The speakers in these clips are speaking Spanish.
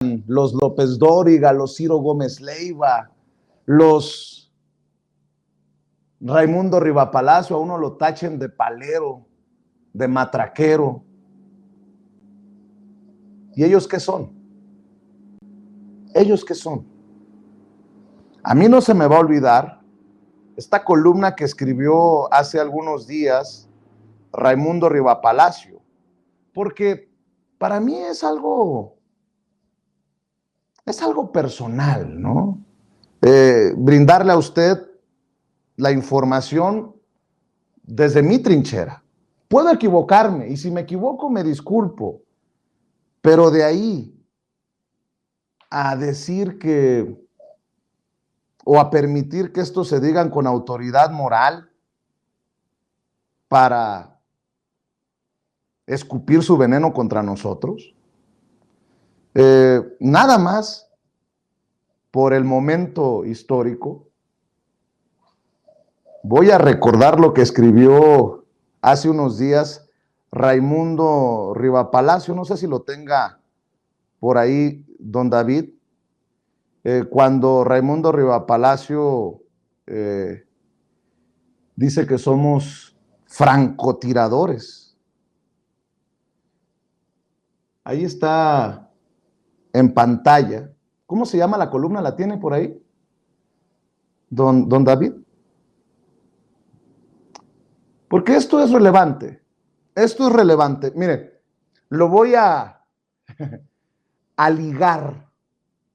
los López Dóriga, los Ciro Gómez Leiva, los Raimundo Rivapalacio, a uno lo tachen de palero, de matraquero. ¿Y ellos qué son? ¿Ellos qué son? A mí no se me va a olvidar esta columna que escribió hace algunos días Raimundo Rivapalacio, porque para mí es algo personal, ¿no? Brindarle a usted la información desde mi trinchera. Puedo equivocarme y si me equivoco me disculpo, pero de ahí a decir que o a permitir que esto se digan con autoridad moral para escupir su veneno contra nosotros, nada más por el momento histórico, voy a recordar lo que escribió hace unos días Raimundo Rivapalacio, no sé si lo tenga por ahí don David, cuando Raimundo Rivapalacio dice que somos francotiradores. Ahí está en pantalla. ¿Cómo se llama la columna? ¿La tiene por ahí? Don David. Porque esto es relevante. Esto es relevante. Mire, lo voy a ligar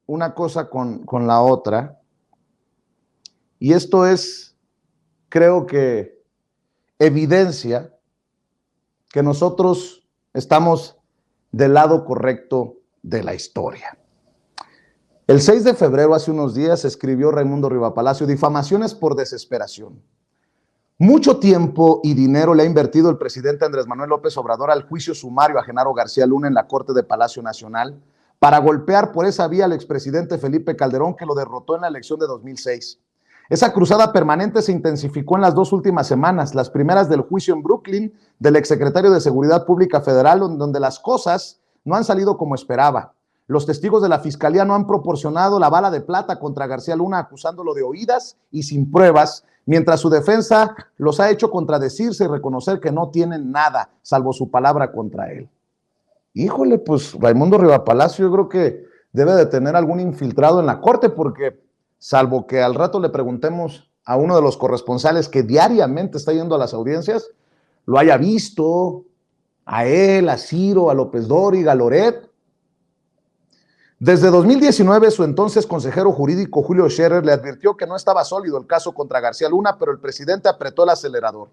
una cosa con la otra. Y esto es, creo que, evidencia que nosotros estamos del lado correcto de la historia. El 6 de febrero, hace unos días, escribió Raimundo Rivapalacio, difamaciones por desesperación. Mucho tiempo y dinero le ha invertido el presidente Andrés Manuel López Obrador al juicio sumario a Genaro García Luna en la Corte de Palacio Nacional para golpear por esa vía al expresidente Felipe Calderón, que lo derrotó en la elección de 2006. Esa cruzada permanente se intensificó en las 2 últimas semanas, las primeras del juicio en Brooklyn del exsecretario de Seguridad Pública Federal, donde las cosas no han salido como esperaba. Los testigos de la fiscalía no han proporcionado la bala de plata contra García Luna, acusándolo de oídas y sin pruebas, mientras su defensa los ha hecho contradecirse y reconocer que no tienen nada, salvo su palabra contra él. Híjole, pues Raimundo Rivapalacio yo creo que debe de tener algún infiltrado en la corte, porque salvo que al rato le preguntemos a uno de los corresponsales que diariamente está yendo a las audiencias, lo haya visto, a él, a Ciro, a López Dóriga, a Loret. Desde 2019, su entonces consejero jurídico Julio Scherer le advirtió que no estaba sólido el caso contra García Luna, pero el presidente apretó el acelerador.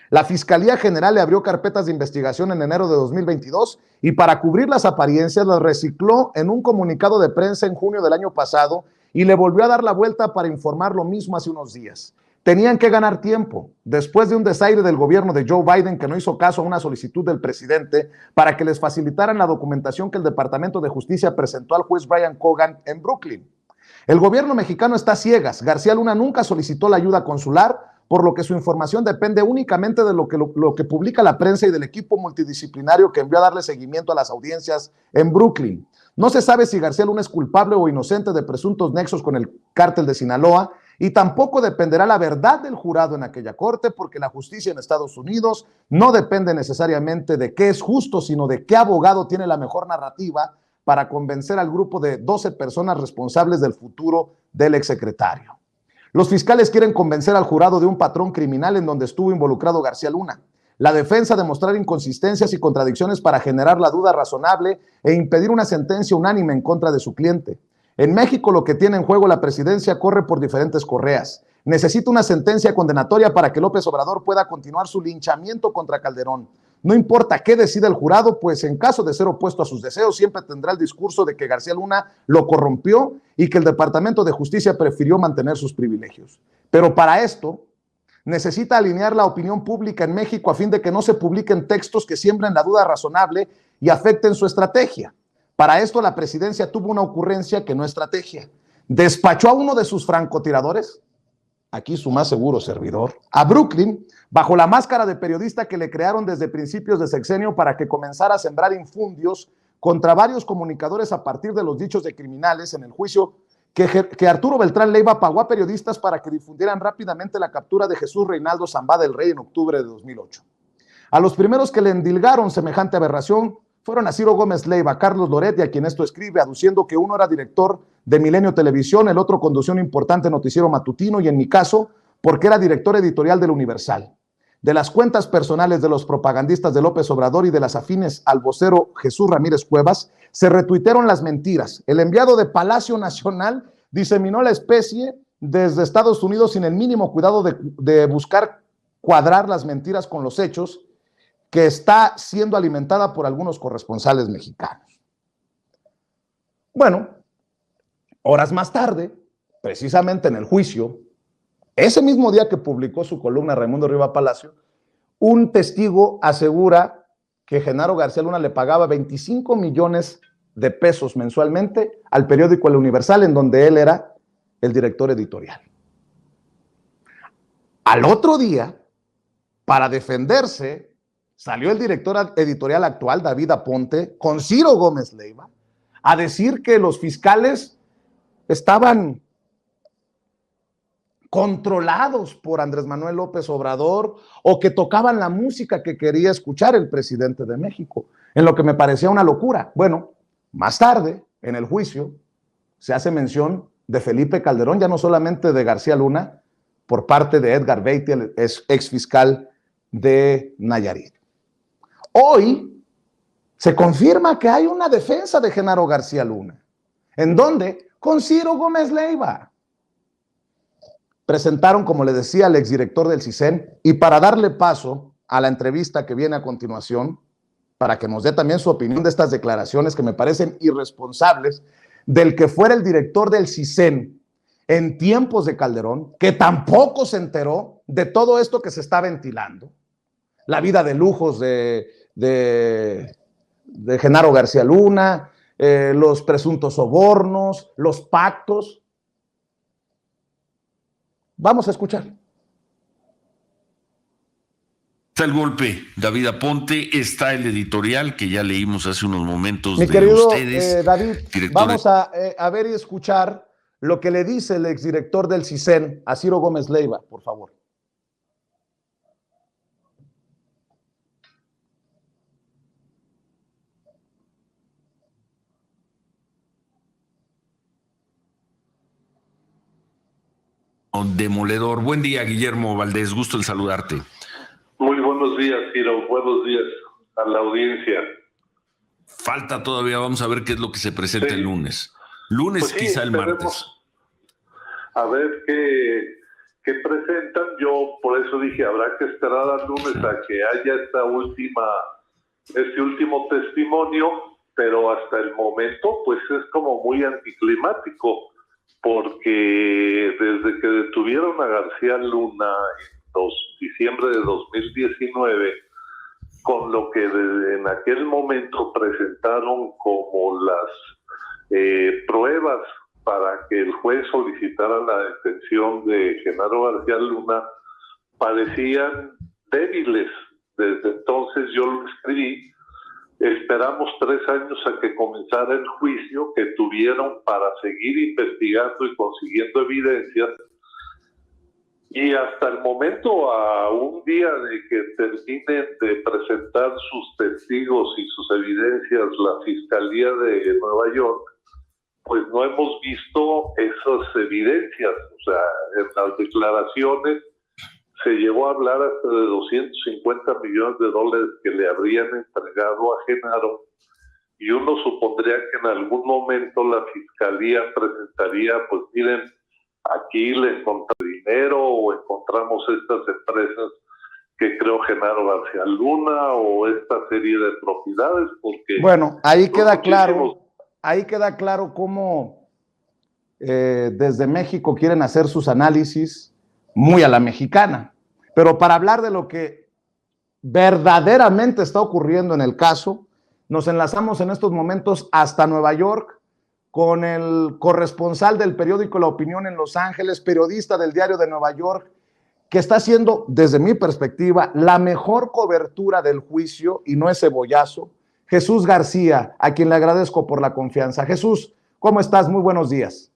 La Fiscalía General le abrió carpetas de investigación en enero de 2022 y para cubrir las apariencias las recicló en un comunicado de prensa en junio del año pasado y le volvió a dar la vuelta para informar lo mismo hace unos días. Tenían que ganar tiempo, después de un desaire del gobierno de Joe Biden que no hizo caso a una solicitud del presidente para que les facilitaran la documentación que el Departamento de Justicia presentó al juez Brian Cogan en Brooklyn. El gobierno mexicano está a ciegas. García Luna nunca solicitó la ayuda consular, por lo que su información depende únicamente de lo que publica la prensa y del equipo multidisciplinario que envió a darle seguimiento a las audiencias en Brooklyn. No se sabe si García Luna es culpable o inocente de presuntos nexos con el cártel de Sinaloa, y tampoco dependerá la verdad del jurado en aquella corte, porque la justicia en Estados Unidos no depende necesariamente de qué es justo, sino de qué abogado tiene la mejor narrativa para convencer al grupo de 12 personas responsables del futuro del exsecretario. Los fiscales quieren convencer al jurado de un patrón criminal en donde estuvo involucrado García Luna. La defensa de mostrar inconsistencias y contradicciones para generar la duda razonable e impedir una sentencia unánime en contra de su cliente. En México, lo que tiene en juego la presidencia corre por diferentes correas. Necesita una sentencia condenatoria para que López Obrador pueda continuar su linchamiento contra Calderón. No importa qué decida el jurado, pues en caso de ser opuesto a sus deseos, siempre tendrá el discurso de que García Luna lo corrompió y que el Departamento de Justicia prefirió mantener sus privilegios. Pero para esto, necesita alinear la opinión pública en México a fin de que no se publiquen textos que siembren la duda razonable y afecten su estrategia. Para esto, la presidencia tuvo una ocurrencia que no estrategia. Despachó a uno de sus francotiradores, aquí su más seguro servidor, a Brooklyn, bajo la máscara de periodista que le crearon desde principios de sexenio para que comenzara a sembrar infundios contra varios comunicadores a partir de los dichos de criminales en el juicio que Arturo Beltrán Leiva pagó a periodistas para que difundieran rápidamente la captura de Jesús Reinaldo Zambada del Rey en octubre de 2008. A los primeros que le endilgaron semejante aberración fueron a Ciro Gómez Leiva, Carlos Loret, y a quien esto escribe, aduciendo que uno era director de Milenio Televisión, el otro condució un importante noticiero matutino y en mi caso, porque era director editorial del Universal. De las cuentas personales de los propagandistas de López Obrador y de las afines al vocero Jesús Ramírez Cuevas, se retuitearon las mentiras. El enviado de Palacio Nacional diseminó la especie desde Estados Unidos sin el mínimo cuidado de buscar cuadrar las mentiras con los hechos, que está siendo alimentada por algunos corresponsales mexicanos. Bueno, horas más tarde, precisamente en el juicio, ese mismo día que publicó su columna Raimundo Riva Palacio, un testigo asegura que Genaro García Luna le pagaba 25 millones de pesos mensualmente al periódico El Universal, en donde él era el director editorial. Al otro día, para defenderse, salió el director editorial actual, David Aponte, con Ciro Gómez Leiva, a decir que los fiscales estaban controlados por Andrés Manuel López Obrador o que tocaban la música que quería escuchar el presidente de México, en lo que me parecía una locura. Bueno, más tarde, en el juicio, se hace mención de Felipe Calderón, ya no solamente de García Luna, por parte de Edgar Beatty, el ex fiscal de Nayarit. Hoy se confirma que hay una defensa de Genaro García Luna. ¿En dónde? Con Ciro Gómez Leiva. Presentaron, como le decía, al exdirector del CISEN, y para darle paso a la entrevista que viene a continuación, para que nos dé también su opinión de estas declaraciones que me parecen irresponsables, del que fuera el director del CISEN en tiempos de Calderón, que tampoco se enteró de todo esto que se está ventilando, la vida de lujos de Genaro García Luna, los presuntos sobornos, los pactos. Vamos a escuchar. Está el golpe, David Aponte, está el editorial que ya leímos hace unos momentos. Mi de querido ustedes. David, vamos a ver y escuchar lo que le dice el exdirector del CISEN a Ciro Gómez Leiva, por favor. Demoledor. Buen día, Guillermo Valdés, gusto en saludarte. Muy buenos días, Ciro. Buenos días a la audiencia. Falta todavía, vamos a ver qué es lo que se presenta el lunes. Lunes, pues sí, quizá el martes. A ver qué presentan. Yo por eso dije, habrá que esperar al lunes a que haya este último testimonio, pero hasta el momento pues es como muy anticlimático, porque desde que detuvieron a García Luna en diciembre de 2019, con lo que en aquel momento presentaron como las pruebas para que el juez solicitara la detención de Genaro García Luna, parecían débiles. Desde entonces yo lo escribí. Esperamos 3 años a que comenzara el juicio que tuvieron para seguir investigando y consiguiendo evidencias. Y hasta el momento, a un día de que terminen de presentar sus testigos y sus evidencias la Fiscalía de Nueva York, pues no hemos visto esas evidencias. O sea, en las declaraciones se llegó a hablar hasta de 250 millones de dólares que le habrían entregado a Genaro, y uno supondría que en algún momento la Fiscalía presentaría, pues miren, aquí le encontramos dinero o encontramos estas empresas que creó Genaro García Luna o esta serie de propiedades, porque... Bueno, ahí queda claro cómo desde México quieren hacer sus análisis muy a la mexicana. Pero para hablar de lo que verdaderamente está ocurriendo en el caso, nos enlazamos en estos momentos hasta Nueva York con el corresponsal del periódico La Opinión en Los Ángeles, periodista del Diario de Nueva York, que está haciendo, desde mi perspectiva, la mejor cobertura del juicio, y no es cebollazo, Jesús García, a quien le agradezco por la confianza. Jesús, ¿cómo estás? Muy buenos días.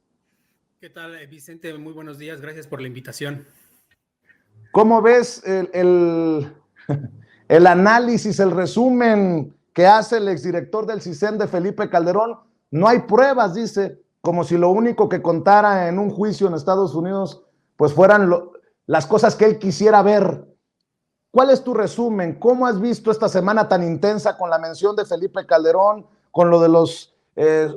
¿Qué tal, Vicente? Muy buenos días. Gracias por la invitación. ¿Cómo ves el análisis, el resumen que hace el exdirector del CISEN de Felipe Calderón? No hay pruebas, dice, como si lo único que contara en un juicio en Estados Unidos pues fueran las cosas que él quisiera ver. ¿Cuál es tu resumen? ¿Cómo has visto esta semana tan intensa con la mención de Felipe Calderón, con lo de los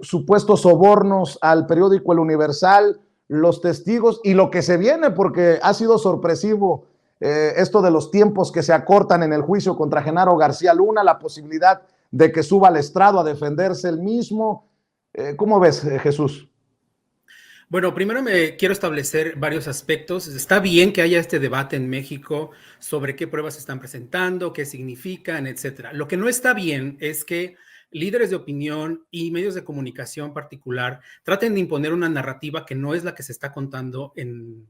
supuestos sobornos al periódico El Universal, los testigos y lo que se viene? Porque ha sido sorpresivo esto de los tiempos que se acortan en el juicio contra Genaro García Luna, la posibilidad de que suba al estrado a defenderse él mismo. ¿Cómo ves, Jesús? Bueno, primero me quiero establecer varios aspectos. Está bien que haya este debate en México sobre qué pruebas se están presentando, qué significan, etcétera. Lo que no está bien es que líderes de opinión y medios de comunicación particular traten de imponer una narrativa que no es la que se está contando en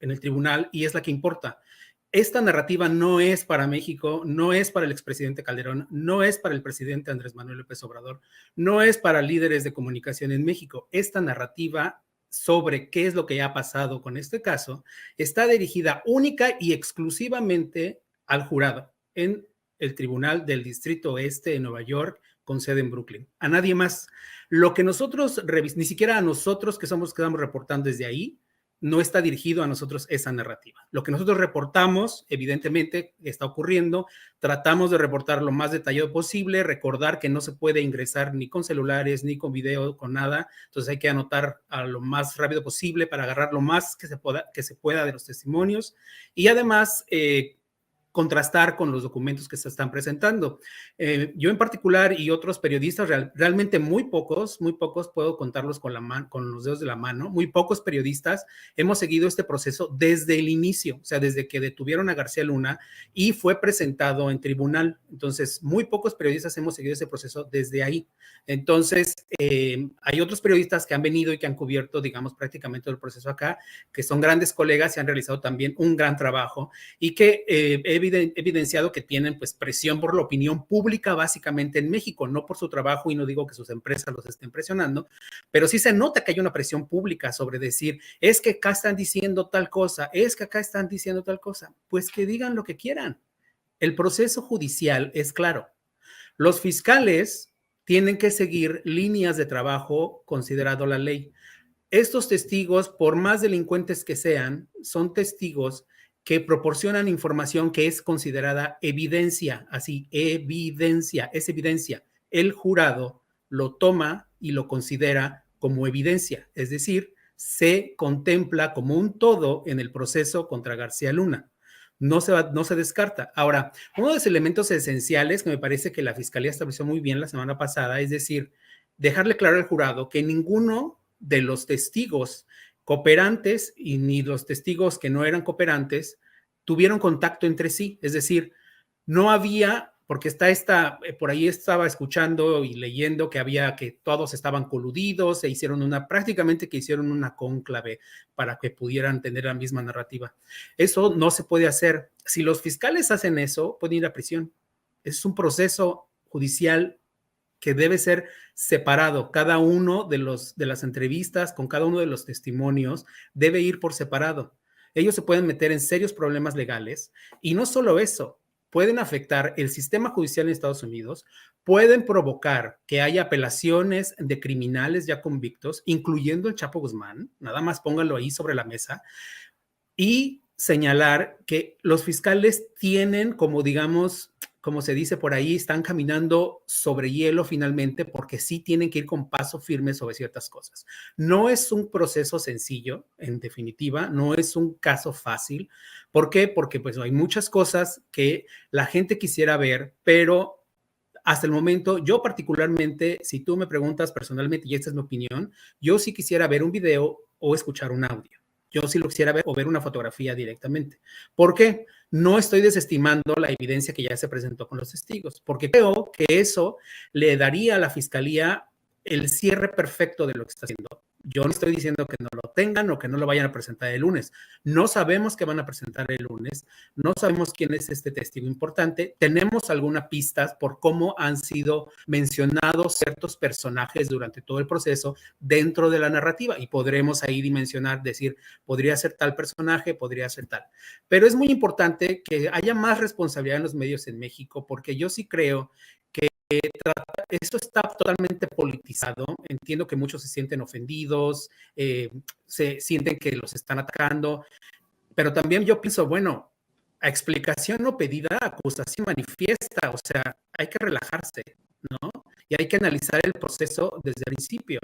el tribunal y es la que importa. Esta narrativa no es para México, no es para el expresidente Calderón, no es para el presidente Andrés Manuel López Obrador, no es para líderes de comunicación en México. Esta narrativa sobre qué es lo que ha pasado con este caso está dirigida única y exclusivamente al jurado en el Tribunal del Distrito Oeste de Nueva York, con sede en Brooklyn. A nadie más. Lo que nosotros, ni siquiera a nosotros que estamos reportando desde ahí, no está dirigido a nosotros esa narrativa. Lo que nosotros reportamos, evidentemente, está ocurriendo. Tratamos de reportar lo más detallado posible, recordar que no se puede ingresar ni con celulares, ni con video, con nada. Entonces hay que anotar a lo más rápido posible para agarrar lo más que se pueda de los testimonios. Y además, contrastar con los documentos que se están presentando. Yo en particular y otros periodistas, realmente muy pocos, puedo contarlos con los dedos de la mano, muy pocos periodistas hemos seguido este proceso desde el inicio, o sea, desde que detuvieron a García Luna y fue presentado en tribunal. Entonces, muy pocos periodistas hemos seguido ese proceso desde ahí. Entonces, hay otros periodistas que han venido y que han cubierto, digamos, prácticamente todo el proceso acá, que son grandes colegas y han realizado también un gran trabajo y que evidenciado que tienen pues presión por la opinión pública básicamente en México, no por su trabajo, y no digo que sus empresas los estén presionando, pero sí se nota que hay una presión pública sobre decir, es que acá están diciendo tal cosa, es que acá están diciendo tal cosa. Pues que digan lo que quieran. El proceso judicial es claro. Los fiscales tienen que seguir líneas de trabajo considerado la ley. Estos testigos, por más delincuentes que sean, son testigos que proporcionan información que es considerada evidencia, así, evidencia, es evidencia. El jurado lo toma y lo considera como evidencia, es decir, se contempla como un todo en el proceso contra García Luna. No se descarta. Ahora, uno de los elementos esenciales que me parece que la Fiscalía estableció muy bien la semana pasada, es decir, dejarle claro al jurado que ninguno de los testigos cooperantes y ni los testigos que no eran cooperantes tuvieron contacto entre sí, es decir, no había, porque por ahí estaba escuchando y leyendo que todos estaban coludidos, prácticamente que hicieron una cónclave para que pudieran tener la misma narrativa. Eso no se puede hacer. Si los fiscales hacen eso, pueden ir a prisión. Es un proceso judicial que debe ser separado. Cada uno de las entrevistas con cada uno de los testimonios debe ir por separado. Ellos se pueden meter en serios problemas legales y no solo eso, pueden afectar el sistema judicial en Estados Unidos, pueden provocar que haya apelaciones de criminales ya convictos, incluyendo el Chapo Guzmán, nada más pónganlo ahí sobre la mesa, y señalar que los fiscales tienen, como digamos, como se dice por ahí, están caminando sobre hielo finalmente porque sí tienen que ir con paso firme sobre ciertas cosas. No es un proceso sencillo, en definitiva, no es un caso fácil. ¿Por qué? Porque pues hay muchas cosas que la gente quisiera ver, pero hasta el momento, yo particularmente, si tú me preguntas personalmente, y esta es mi opinión, yo sí quisiera ver un video o escuchar un audio. Yo sí lo quisiera ver o ver una fotografía directamente. ¿Por qué? No estoy desestimando la evidencia que ya se presentó con los testigos, porque creo que eso le daría a la Fiscalía el cierre perfecto de lo que está haciendo. Yo no estoy diciendo que no lo tengan o que no lo vayan a presentar el lunes. No sabemos qué van a presentar el lunes. No sabemos quién es este testigo importante. Tenemos algunas pistas por cómo han sido mencionados ciertos personajes durante todo el proceso dentro de la narrativa y podremos ahí dimensionar, decir, podría ser tal personaje, podría ser tal. Pero es muy importante que haya más responsabilidad en los medios en México porque yo sí creo que esto está totalmente politizado. Entiendo que muchos se sienten ofendidos, se sienten que los están atacando, pero también yo pienso, bueno, a explicación no pedida, acusación manifiesta, o sea, hay que relajarse, ¿no? Y hay que analizar el proceso desde el principio.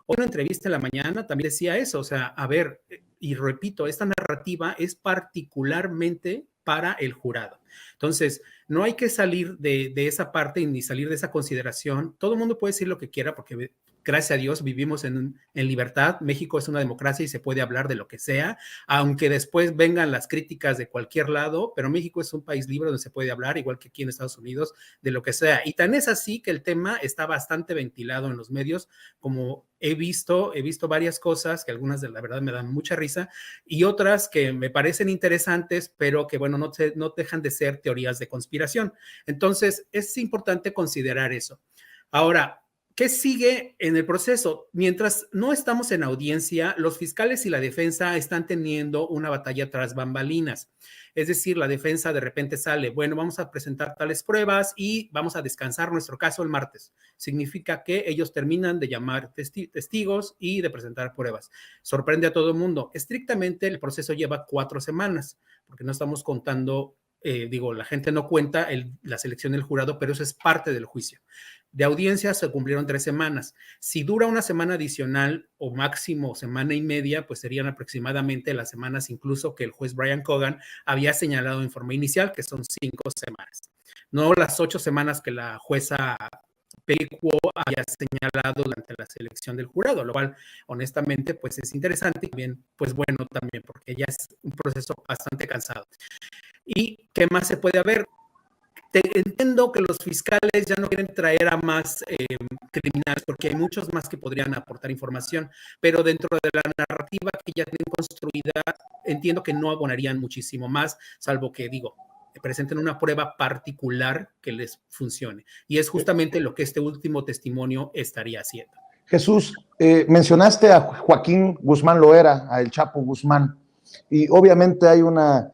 Hoy en una entrevista en la mañana también decía eso, o sea, a ver, y repito, esta narrativa es particularmente para el jurado. Entonces, no hay que salir de esa parte ni salir de esa consideración. Todo el mundo puede decir lo que quiera porque gracias a Dios vivimos en libertad. México es una democracia y se puede hablar de lo que sea, aunque después vengan las críticas de cualquier lado, pero México es un país libre donde se puede hablar, igual que aquí en Estados Unidos, de lo que sea. Y tan es así que el tema está bastante ventilado en los medios, como he visto varias cosas que algunas de la verdad me dan mucha risa y otras que me parecen interesantes, pero que bueno, no dejan de ser teorías de conspiración. Entonces, es importante considerar eso. Ahora, ¿qué sigue en el proceso? Mientras no estamos en audiencia, los fiscales y la defensa están teniendo una batalla tras bambalinas. Es decir, la defensa de repente sale, bueno, vamos a presentar tales pruebas y vamos a descansar nuestro caso el martes. Significa que ellos terminan de llamar testigos y de presentar pruebas. Sorprende a todo el mundo. Estrictamente el proceso lleva 4 semanas, porque no estamos contando, la gente no cuenta la selección del jurado, pero eso es parte del juicio. De audiencia se cumplieron 3 semanas. Si dura una semana adicional o máximo semana y media, pues serían aproximadamente las semanas incluso que el juez Brian Cogan había señalado en forma inicial, que son 5 semanas. No las 8 semanas que la jueza Pericuo había señalado durante la selección del jurado, lo cual honestamente pues es interesante y también, pues bueno también, porque ya es un proceso bastante cansado. ¿Y qué más se puede haber? Entiendo que los fiscales ya no quieren traer a más criminales porque hay muchos más que podrían aportar información, pero dentro de la narrativa que ya tienen construida, entiendo que no abonarían muchísimo más, salvo que, presenten una prueba particular que les funcione. Y es justamente lo que este último testimonio estaría haciendo. Jesús, mencionaste a Joaquín Guzmán Loera, a El Chapo Guzmán, y obviamente hay una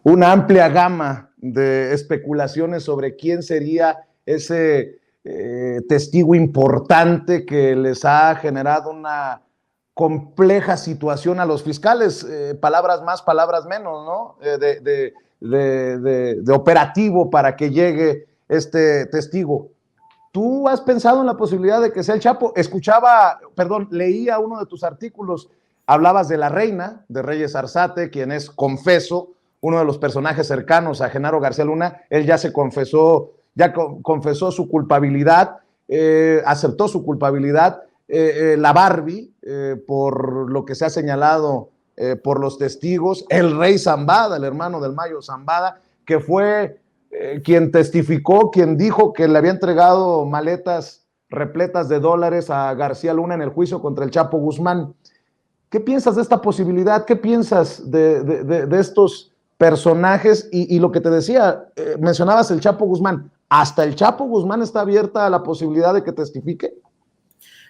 amplia gama de especulaciones sobre quién sería ese testigo importante que les ha generado una compleja situación a los fiscales, palabras más, palabras menos, ¿no? De operativo para que llegue este testigo. ¿Tú has pensado en la posibilidad de que sea el Chapo? Leía uno de tus artículos, hablabas de la reina, de Reyes Arzate, quien es, confeso, uno de los personajes cercanos a Genaro García Luna. Él ya confesó su culpabilidad, aceptó su culpabilidad. La Barbie, por lo que se ha señalado por los testigos, el rey Zambada, el hermano del Mayo Zambada, que fue quien testificó, quien dijo que le había entregado maletas repletas de dólares a García Luna en el juicio contra el Chapo Guzmán. ¿Qué piensas de esta posibilidad? ¿Qué piensas de estos personajes? Y lo que te decía, mencionabas el Chapo Guzmán. ¿Hasta el Chapo Guzmán está abierta a la posibilidad de que testifique?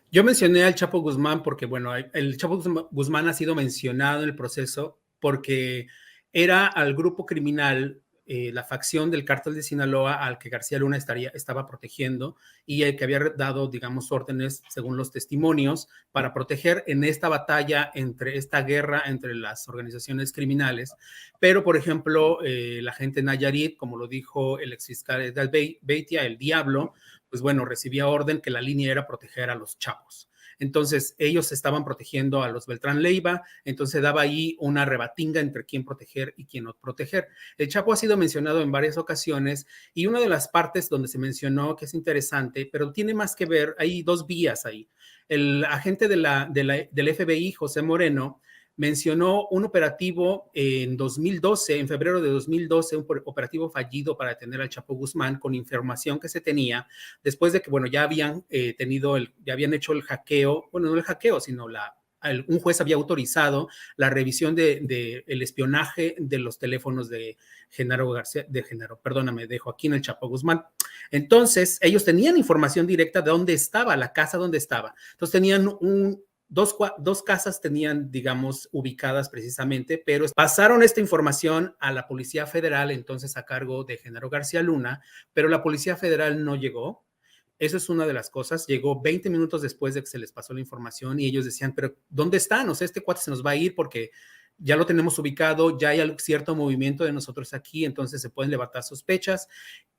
Yo mencioné al Chapo Guzmán porque, bueno, el Chapo Guzmán ha sido mencionado en el proceso porque era al grupo criminal, la facción del cártel de Sinaloa al que García Luna estaba protegiendo y el que había dado, órdenes, según los testimonios, para proteger en esta batalla, esta guerra entre las organizaciones criminales. Pero, por ejemplo, la gente Nayarit, como lo dijo el exfiscal de Beitia, el Diablo, pues bueno, recibía orden que la línea era proteger a los chavos. Entonces, ellos estaban protegiendo a los Beltrán Leiva, entonces daba ahí una rebatinga entre quién proteger y quién no proteger. El Chapo ha sido mencionado en varias ocasiones y una de las partes donde se mencionó, que es interesante, pero tiene más que ver, hay 2 vías ahí. El agente del FBI, José Moreno, mencionó un operativo en 2012, en febrero de 2012, un operativo fallido para detener al Chapo Guzmán con información que se tenía después de que, bueno, ya habían ya habían hecho el hackeo, bueno, no el hackeo, sino un juez había autorizado la revisión de el espionaje de los teléfonos de de Joaquín el Chapo Guzmán. Entonces, ellos tenían información directa de dónde estaba, la casa donde estaba. Entonces, tenían dos casas tenían, digamos, ubicadas precisamente, pero pasaron esta información a la Policía Federal, entonces a cargo de Genaro García Luna, pero la Policía Federal no llegó. Eso es una de las cosas. Llegó 20 minutos después de que se les pasó la información y ellos decían, pero ¿dónde están? O sea, este cuate se nos va a ir porque ya lo tenemos ubicado, ya hay cierto movimiento de nosotros aquí, entonces se pueden levantar sospechas.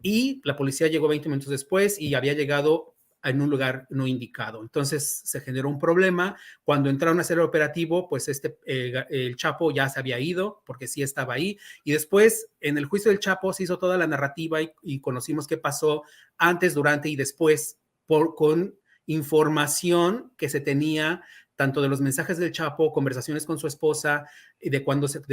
Y la policía llegó 20 minutos después y había llegado en un lugar no indicado. Entonces se generó un problema. Cuando entraron a hacer el operativo, pues el Chapo ya se había ido porque sí estaba ahí. Y después, en el juicio del Chapo, se hizo toda la narrativa y conocimos qué pasó antes, durante y después con información que se tenía tanto de los mensajes del Chapo, conversaciones con su esposa, de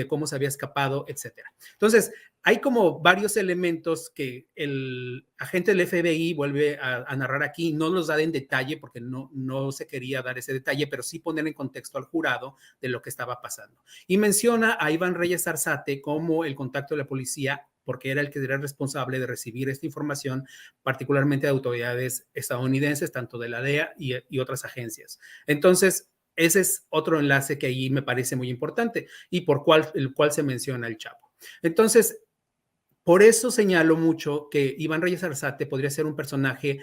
cómo se había escapado, etcétera. Entonces, hay como varios elementos que el agente del FBI vuelve a narrar aquí, no los da en detalle porque no se quería dar ese detalle, pero sí poner en contexto al jurado de lo que estaba pasando. Y menciona a Iván Reyes Arzate como el contacto de la policía, porque era el que era responsable de recibir esta información, particularmente de autoridades estadounidenses, tanto de la DEA y otras agencias. Entonces, ese es otro enlace que ahí me parece muy importante y el cual se menciona el Chapo. Entonces, por eso señalo mucho que Iván Reyes Arzate podría ser un personaje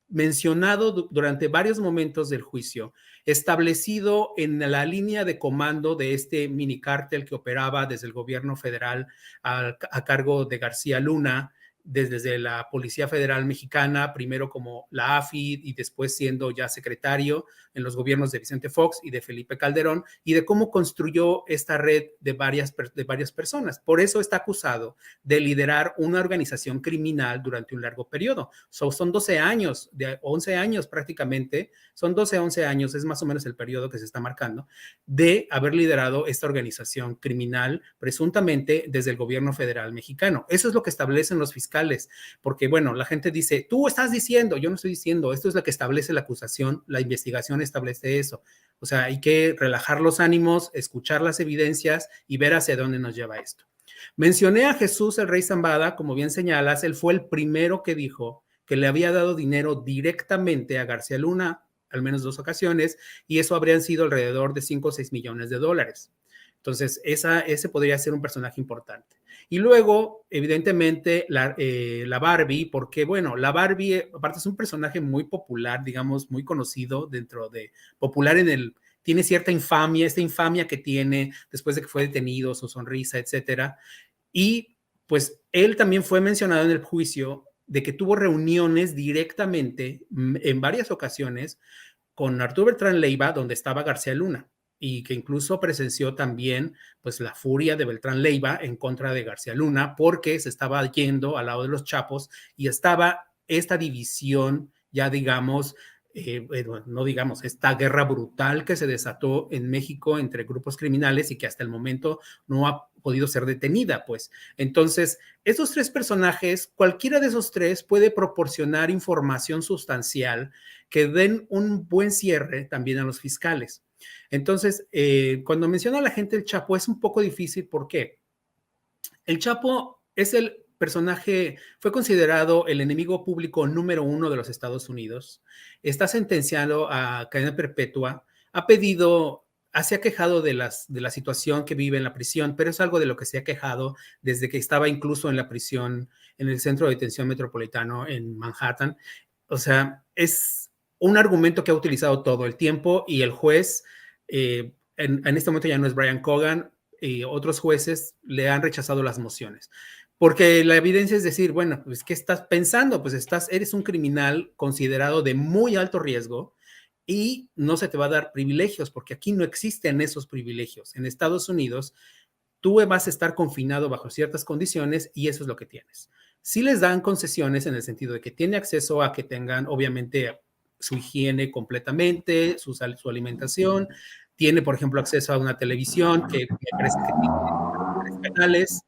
mencionado durante varios momentos del juicio, establecido en la línea de comando de este mini cártel que operaba desde el gobierno federal a cargo de García Luna, desde la Policía Federal Mexicana, primero como la AFI y después siendo ya secretario en los gobiernos de Vicente Fox y de Felipe Calderón, y de cómo construyó esta red de varias personas. Por eso está acusado de liderar una organización criminal durante un largo periodo. Son 12 años, de 11 años prácticamente, son 12 a 11 años, es más o menos el periodo que se está marcando, de haber liderado esta organización criminal presuntamente desde el gobierno federal mexicano. Eso es lo que establecen los fiscales, porque bueno, la gente dice, tú estás diciendo, yo no estoy diciendo, esto es lo que establece la acusación, la investigación establece eso. O sea, hay que relajar los ánimos, escuchar las evidencias y ver hacia dónde nos lleva esto. Mencioné a Jesús el Rey Zambada, como bien señalas, él fue el primero que dijo que le había dado dinero directamente a García Luna, al menos 2 ocasiones, y eso habrían sido alrededor de 5 o 6 millones de dólares. Entonces, ese podría ser un personaje importante. Y luego, evidentemente, la Barbie, porque, bueno, la Barbie, aparte es un personaje muy popular, digamos, muy conocido popular tiene cierta infamia, esta infamia que tiene después de que fue detenido, su sonrisa, etcétera. Y, pues, él también fue mencionado en el juicio de que tuvo reuniones directamente, en varias ocasiones, con Arturo Beltrán Leiva, donde estaba García Luna, y que incluso presenció también pues la furia de Beltrán Leiva en contra de García Luna porque se estaba yendo al lado de los Chapos y estaba esta división ya digamos, no digamos, esta guerra brutal que se desató en México entre grupos criminales y que hasta el momento no ha podido ser detenida, pues. Entonces, estos 3 personajes, cualquiera de esos 3 puede proporcionar información sustancial que den un buen cierre también a los fiscales. Entonces, cuando menciona a la gente el Chapo es un poco difícil. ¿Por qué? El Chapo es el personaje, fue considerado el enemigo público número 1 de los Estados Unidos, está sentenciado a cadena perpetua, se ha quejado de la situación que vive en la prisión, pero es algo de lo que se ha quejado desde que estaba incluso en la prisión, en el Centro de Detención Metropolitano en Manhattan. O sea, es un argumento que ha utilizado todo el tiempo y el juez, en este momento ya no es Brian Cogan, y otros jueces le han rechazado las mociones. Porque la evidencia es decir, bueno, pues, ¿qué estás pensando? Pues eres un criminal considerado de muy alto riesgo y no se te va a dar privilegios, porque aquí no existen esos privilegios. En Estados Unidos, tú vas a estar confinado bajo ciertas condiciones y eso es lo que tienes. Sí les dan concesiones en el sentido de que tiene acceso a que tengan, obviamente, su higiene completamente, su alimentación, tiene, por ejemplo, acceso a una televisión que me parece que tiene 3 canales.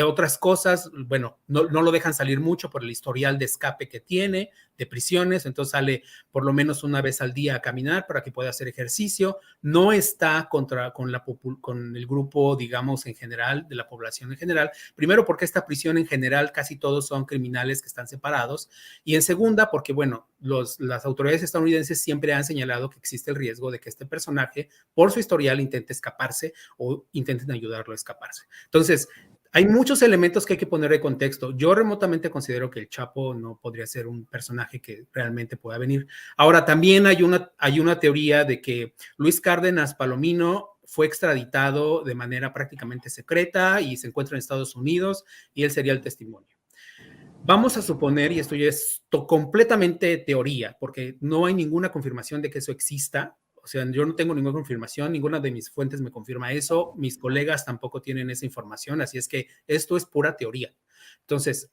Otras cosas, bueno, no lo dejan salir mucho por el historial de escape que tiene, de prisiones, entonces sale por lo menos una vez al día a caminar para que pueda hacer ejercicio, no está con el grupo, digamos, en general, de la población en general, primero porque esta prisión en general casi todos son criminales que están separados, y en segunda porque, bueno, las autoridades estadounidenses siempre han señalado que existe el riesgo de que este personaje, por su historial, intente escaparse o intenten ayudarlo a escaparse. Entonces, hay muchos elementos que hay que poner de contexto. Yo remotamente considero que el Chapo no podría ser un personaje que realmente pueda venir. Ahora, también hay una teoría de que Luis Cárdenas Palomino fue extraditado de manera prácticamente secreta y se encuentra en Estados Unidos y él sería el testimonio. Vamos a suponer, y esto ya es completamente teoría, porque no hay ninguna confirmación de que eso exista. O sea, yo no tengo ninguna confirmación, ninguna de mis fuentes me confirma eso, mis colegas tampoco tienen esa información, así es que esto es pura teoría. Entonces,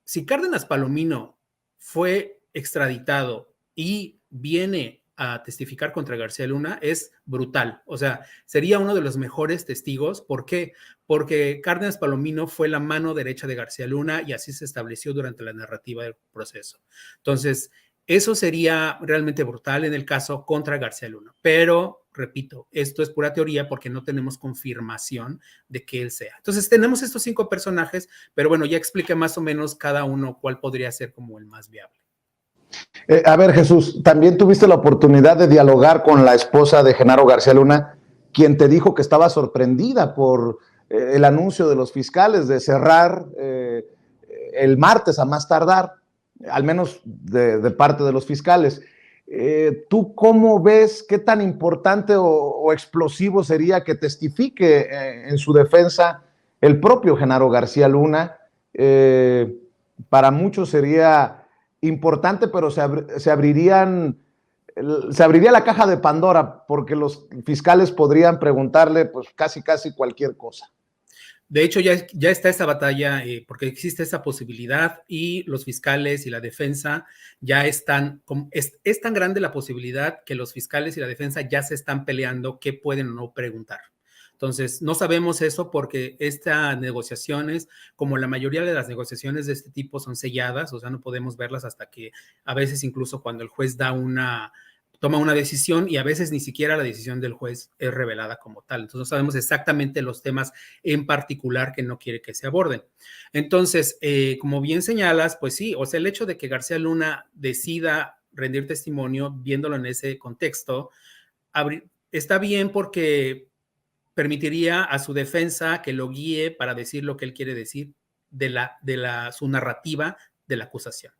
si Cárdenas Palomino fue extraditado y viene a testificar contra García Luna, es brutal. O sea, sería uno de los mejores testigos. ¿Por qué? Porque Cárdenas Palomino fue la mano derecha de García Luna y así se estableció durante la narrativa del proceso. Entonces, eso sería realmente brutal en el caso contra García Luna. Pero, repito, esto es pura teoría porque no tenemos confirmación de que él sea. Entonces, tenemos estos 5 personajes, pero bueno, ya expliqué más o menos cada uno cuál podría ser como el más viable. A ver, Jesús, también tuviste la oportunidad de dialogar con la esposa de Genaro García Luna, quien te dijo que estaba sorprendida por el anuncio de los fiscales de cerrar el martes a más tardar, al menos de parte de los fiscales. ¿Tú cómo ves qué tan importante o explosivo sería que testifique en su defensa el propio Genaro García Luna? Para muchos sería importante, pero se abriría la caja de Pandora, porque los fiscales podrían preguntarle pues casi cualquier cosa. De hecho, ya está esa batalla porque existe esa posibilidad y los fiscales y la defensa ya están, es tan grande la posibilidad que los fiscales y la defensa ya se están peleando qué pueden o no preguntar. Entonces, no sabemos eso porque estas negociaciones, como la mayoría de las negociaciones de este tipo, son selladas, o sea, no podemos verlas hasta que a veces incluso cuando el juez toma una decisión y a veces ni siquiera la decisión del juez es revelada como tal. Entonces, no sabemos exactamente los temas en particular que no quiere que se aborden. Entonces, como bien señalas, pues sí, o sea, el hecho de que García Luna decida rendir testimonio viéndolo en ese contexto, está bien porque permitiría a su defensa que lo guíe para decir lo que él quiere decir su narrativa de la acusación.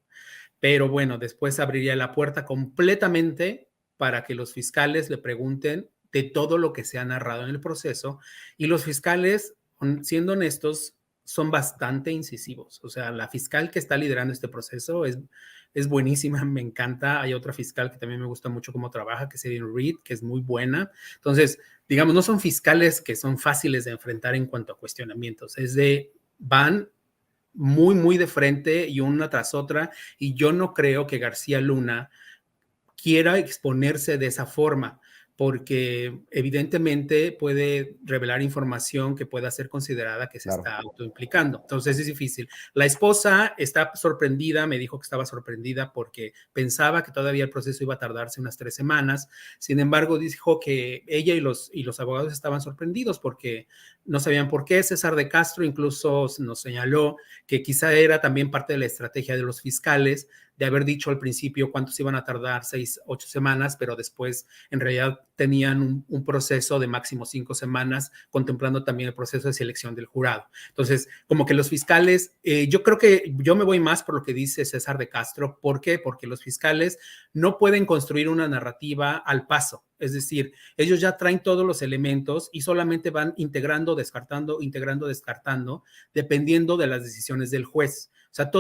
Pero bueno, después abriría la puerta completamente para que los fiscales le pregunten de todo lo que se ha narrado en el proceso y los fiscales, siendo honestos, son bastante incisivos. O sea, la fiscal que está liderando este proceso es buenísima, me encanta. Hay otra fiscal que también me gusta mucho cómo trabaja, que es Erin Reed, que es muy buena. Entonces, digamos, no son fiscales que son fáciles de enfrentar en cuanto a cuestionamientos. Van muy, muy de frente y una tras otra, y yo no creo que García Luna quiera exponerse de esa forma, porque evidentemente puede revelar información que pueda ser considerada que se está autoimplicando. Entonces es difícil. La esposa está sorprendida, me dijo que estaba sorprendida porque pensaba que todavía el proceso iba a tardarse unas 3 semanas. Sin embargo, dijo que ella y los abogados estaban sorprendidos porque no sabían por qué. César de Castro incluso nos señaló que quizá era también parte de la estrategia de los fiscales de haber dicho al principio cuántos iban a tardar 6, 8 semanas, pero después en realidad tenían un proceso de máximo 5 semanas, contemplando también el proceso de selección del jurado. Entonces, como que los fiscales, yo creo que yo me voy más por lo que dice César de Castro. ¿Por qué? Porque los fiscales no pueden construir una narrativa al paso. Es decir, ellos ya traen todos los elementos y solamente van integrando, descartando, dependiendo de las decisiones del juez. O sea,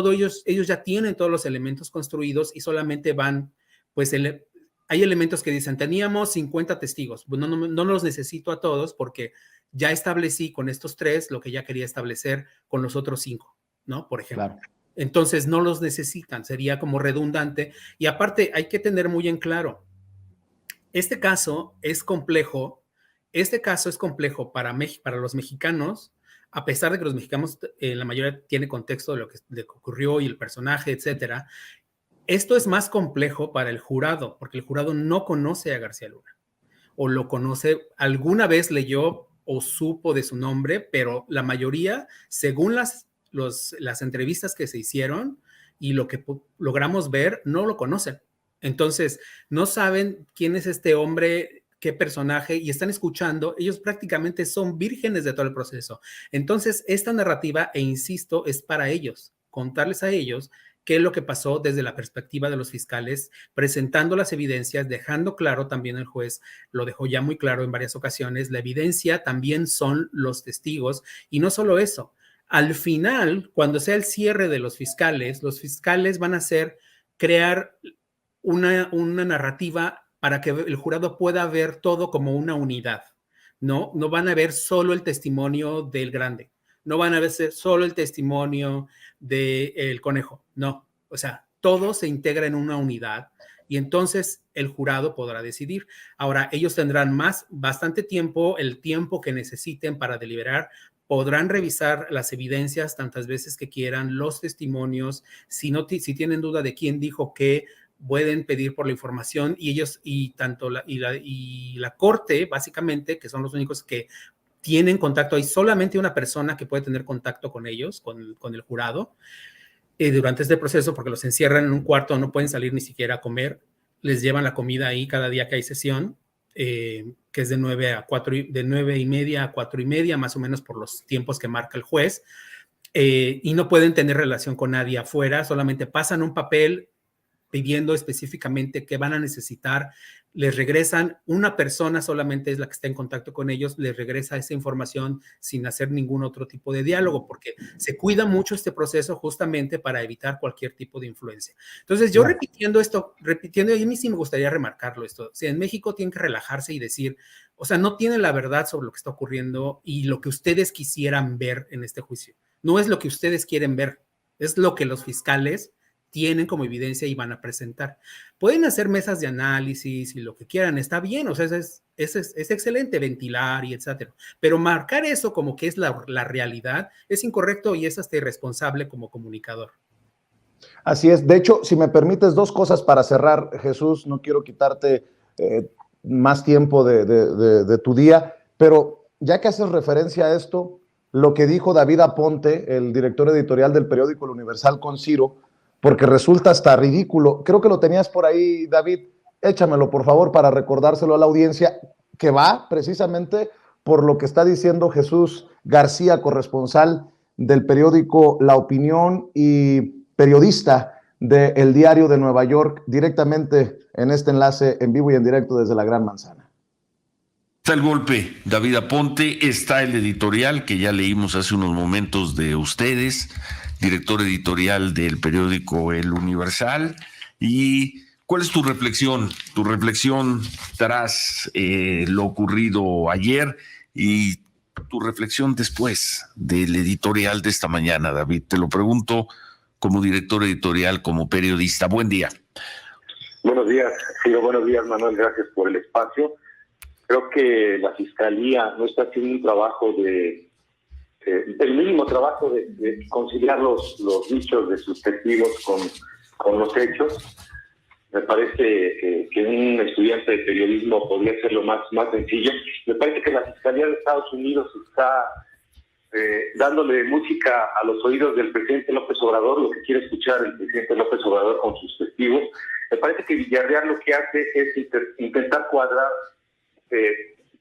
ellos ya tienen todos los elementos construidos y solamente van, pues hay elementos que dicen, teníamos 50 testigos, no los necesito a todos porque ya establecí con estos 3 lo que ya quería establecer con los otros 5, ¿no? Por ejemplo. Claro. Entonces, no los necesitan, sería como redundante. Y aparte, hay que tener muy en claro, Este caso es complejo. Este caso es complejo para los mexicanos, a pesar de que los mexicanos, la mayoría tiene contexto de lo que ocurrió y el personaje, etcétera. Esto es más complejo para el jurado, porque el jurado no conoce a García Luna, o lo conoce, alguna vez leyó o supo de su nombre, pero la mayoría, según las entrevistas que se hicieron y lo que logramos ver, no lo conocen. Entonces, no saben quién es este hombre, qué personaje, y están escuchando, ellos prácticamente son vírgenes de todo el proceso. Entonces, esta narrativa, e insisto, es para ellos, contarles a ellos qué es lo que pasó desde la perspectiva de los fiscales, presentando las evidencias, dejando claro también el juez, lo dejó ya muy claro en varias ocasiones, la evidencia también son los testigos, y no solo eso, al final, cuando sea el cierre de los fiscales van a crear una narrativa para que el jurado pueda ver todo como una unidad, ¿no? No van a ver solo el testimonio del grande, no van a ver solo el testimonio del conejo, no. O sea, todo se integra en una unidad y entonces el jurado podrá decidir. Ahora, ellos tendrán bastante tiempo, el tiempo que necesiten para deliberar, podrán revisar las evidencias tantas veces que quieran, los testimonios, si tienen duda de quién dijo qué, pueden pedir por la información y ellos y la corte, básicamente, que son los únicos que tienen contacto, hay solamente una persona que puede tener contacto con ellos, con el jurado, durante este proceso, porque los encierran en un cuarto, no pueden salir ni siquiera a comer, les llevan la comida ahí cada día que hay sesión, que es de 9:30 a 4:30, más o menos por los tiempos que marca el juez, y no pueden tener relación con nadie afuera, solamente pasan un papel pidiendo específicamente qué van a necesitar, les regresan, una persona solamente es la que está en contacto con ellos, les regresa esa información sin hacer ningún otro tipo de diálogo, porque se cuida mucho este proceso justamente para evitar cualquier tipo de influencia. Entonces, yo repitiendo, y a mí sí me gustaría remarcarlo esto, o sea, en México tienen que relajarse y decir, o sea, no tienen la verdad sobre lo que está ocurriendo y lo que ustedes quisieran ver en este juicio. No es lo que ustedes quieren ver, es lo que los fiscales tienen como evidencia y van a presentar. Pueden hacer mesas de análisis y lo que quieran, está bien, o sea, es excelente ventilar y etcétera, pero marcar eso como que es la realidad es incorrecto y es hasta irresponsable como comunicador. Así es. De hecho, si me permites, dos cosas para cerrar, Jesús, no quiero quitarte más tiempo de tu día, pero ya que haces referencia a esto, lo que dijo David Aponte, el director editorial del periódico El Universal con Ciro, porque resulta hasta ridículo. Creo que lo tenías por ahí, David. Échamelo, por favor, para recordárselo a la audiencia, que va precisamente por lo que está diciendo Jesús García, corresponsal del periódico La Opinión y periodista del Diario de Nueva York, directamente en este enlace en vivo y en directo desde la Gran Manzana. Está el golpe, David Aponte, está el editorial que ya leímos hace unos momentos de ustedes, director editorial del periódico El Universal. ¿Y cuál es tu reflexión? Tu reflexión tras lo ocurrido ayer y tu reflexión después del editorial de esta mañana, David. Te lo pregunto como director editorial, como periodista. Buen día. Buenos días, Ciro. Buenos días, Manuel. Gracias por el espacio. Creo que la Fiscalía no está haciendo un trabajo el mínimo trabajo de conciliar los dichos de sus testigos con los hechos. Me parece que un estudiante de periodismo podría hacerlo más sencillo. Me parece que la Fiscalía de Estados Unidos está dándole música a los oídos del presidente López Obrador, lo que quiere escuchar el presidente López Obrador con sus testigos. Me parece que Villarreal lo que hace es intentar cuadrar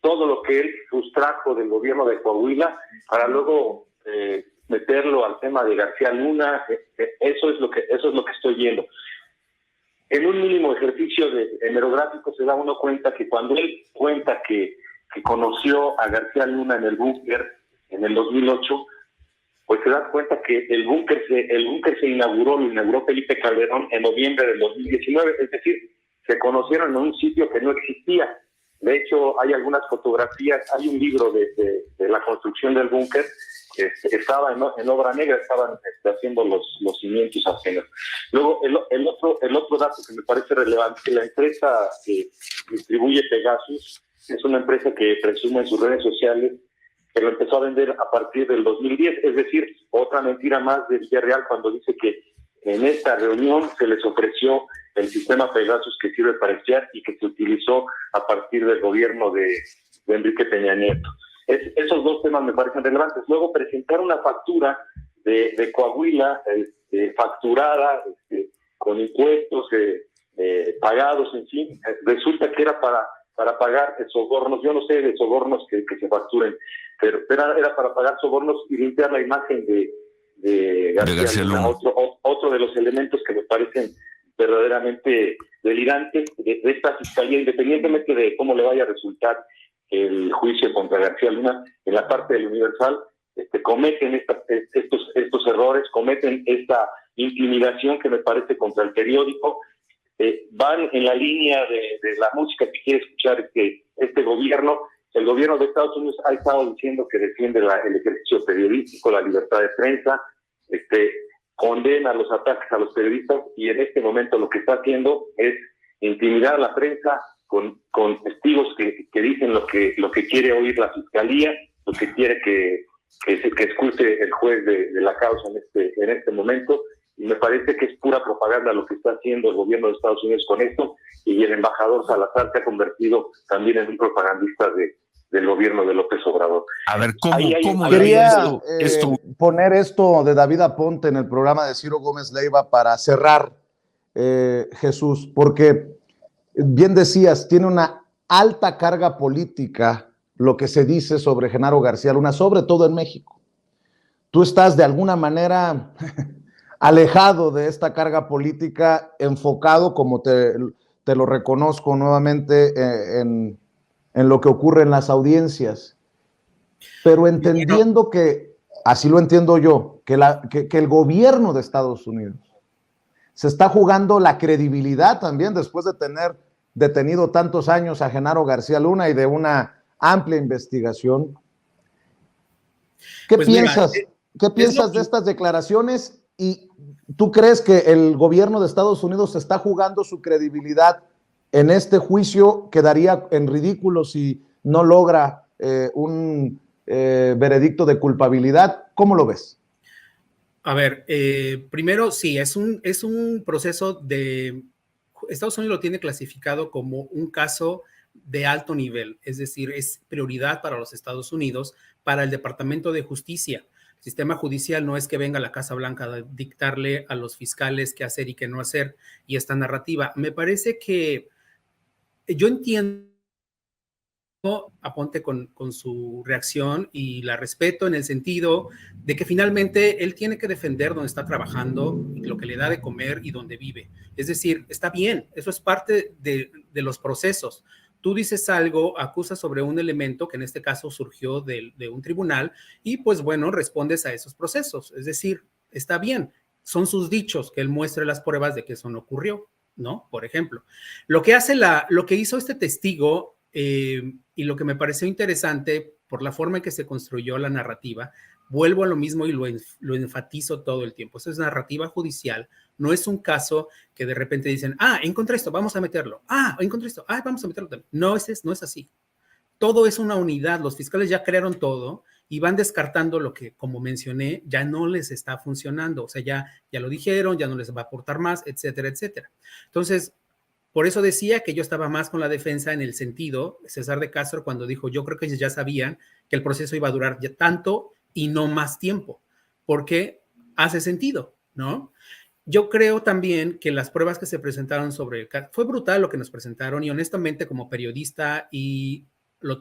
todo lo que él sustrajo del gobierno de Coahuila para luego meterlo al tema de García Luna. Eso es lo que estoy viendo. En un mínimo ejercicio de hemerográfico se da uno cuenta que cuando él cuenta que conoció a García Luna en el búnker en el 2008, pues se da cuenta que el búnker se inauguró Felipe Calderón en noviembre del 2019, es decir, se conocieron en un sitio que no existía. De hecho, hay algunas fotografías, hay un libro de la construcción del búnker estaba en obra negra, estaban haciendo los cimientos apenas. Luego, el otro dato que me parece relevante, la empresa que distribuye Pegasus es una empresa que presume en sus redes sociales que lo empezó a vender a partir del 2010, es decir, otra mentira más de Villarreal cuando dice que en esta reunión se les ofreció el sistema Pegasus que sirve para espiar y que se utilizó a partir del gobierno de Enrique Peña Nieto. Esos dos temas me parecen relevantes. Luego presentar una factura de Coahuila facturada con impuestos pagados, en fin, resulta que era para pagar sobornos. Yo no sé de sobornos que se facturen, pero era para pagar sobornos y limpiar la imagen de García Luna. Otro de los elementos que me parecen verdaderamente delirantes de esta fiscalía, independientemente de cómo le vaya a resultar el juicio contra García Luna, en la parte del Universal, cometen estos errores, cometen esta intimidación que me parece contra el periódico, van en la línea de la música que quiere escuchar este gobierno. El gobierno de Estados Unidos ha estado diciendo que defiende el ejercicio periodístico, la libertad de prensa, condena los ataques a los periodistas y en este momento lo que está haciendo es intimidar a la prensa con testigos que dicen lo que quiere oír la fiscalía, lo que quiere que escuche el juez de la causa en este momento. Y me parece que es pura propaganda lo que está haciendo el gobierno de Estados Unidos con esto, y el embajador Salazar se ha convertido también en un propagandista del gobierno de López Obrador. A ver, ¿cómo quería esto? Poner esto de David Aponte en el programa de Ciro Gómez Leiva para cerrar, Jesús, porque bien decías, tiene una alta carga política lo que se dice sobre Genaro García Luna, sobre todo en México. Tú estás de alguna manera alejado de esta carga política, enfocado, como te lo reconozco nuevamente, en lo que ocurre en las audiencias, pero entendiendo que, así lo entiendo yo, que el gobierno de Estados Unidos se está jugando la credibilidad también después de tener detenido tantos años a Genaro García Luna y de una amplia investigación. ¿Qué pues piensas? Mira, ¿Qué piensas de estas declaraciones? ¿Y tú crees que el gobierno de Estados Unidos está jugando su credibilidad en este juicio? Quedaría en ridículo si no logra un veredicto de culpabilidad. ¿Cómo lo ves? A ver, primero sí, es un proceso de... Estados Unidos lo tiene clasificado como un caso de alto nivel, es decir, es prioridad para los Estados Unidos, para el Departamento de Justicia. El sistema judicial no es que venga a la Casa Blanca a dictarle a los fiscales qué hacer y qué no hacer, y esta narrativa. Me parece que yo entiendo Aponte con su reacción y la respeto en el sentido de que finalmente él tiene que defender donde está trabajando, lo que le da de comer y donde vive. Es decir, está bien, eso es parte de los procesos. Tú dices algo, acusas sobre un elemento que en este caso surgió de un tribunal y pues bueno, respondes a esos procesos. Es decir, está bien, son sus dichos, que él muestre las pruebas de que eso no ocurrió, ¿no? Por ejemplo, lo que hizo este testigo y lo que me pareció interesante por la forma en que se construyó la narrativa, vuelvo a lo mismo y lo enfatizo todo el tiempo. Eso es narrativa judicial, no es un caso que de repente dicen, encontré esto, vamos a meterlo. Encontré esto, vamos a meterlo también. No es así. Todo es una unidad. Los fiscales ya crearon todo y van descartando lo que, como mencioné, ya no les está funcionando. O sea, ya lo dijeron, ya no les va a aportar más, etcétera, etcétera. Entonces, por eso decía que yo estaba más con la defensa en el sentido, César de Castro, cuando dijo, yo creo que ellos ya sabían que el proceso iba a durar ya tanto y no más tiempo, porque hace sentido, ¿no? Yo creo también que las pruebas que se presentaron sobre el caso, fue brutal lo que nos presentaron y honestamente como periodista y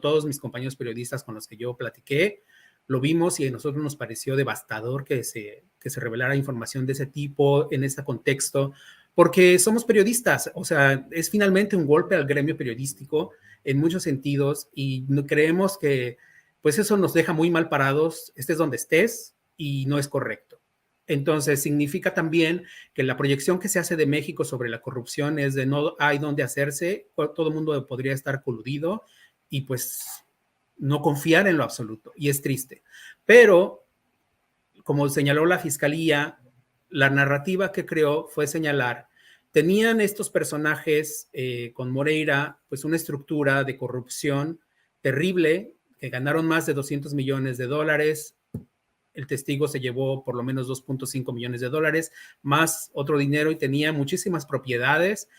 todos mis compañeros periodistas con los que yo platiqué, lo vimos y a nosotros nos pareció devastador que se revelara información de ese tipo en este contexto, porque somos periodistas, o sea, es finalmente un golpe al gremio periodístico en muchos sentidos y creemos que pues eso nos deja muy mal parados, estés donde estés y no es correcto. Entonces significa también que la proyección que se hace de México sobre la corrupción es de no hay dónde hacerse, todo el mundo podría estar coludido y pues no confiar en lo absoluto y es triste. Pero como señaló la fiscalía, la narrativa que creó fue señalar, tenían estos personajes con Moreira, pues una estructura de corrupción terrible, que ganaron más de $200 millones. El testigo se llevó por lo menos $2.5 millones, más otro dinero, y tenía muchísimas propiedades,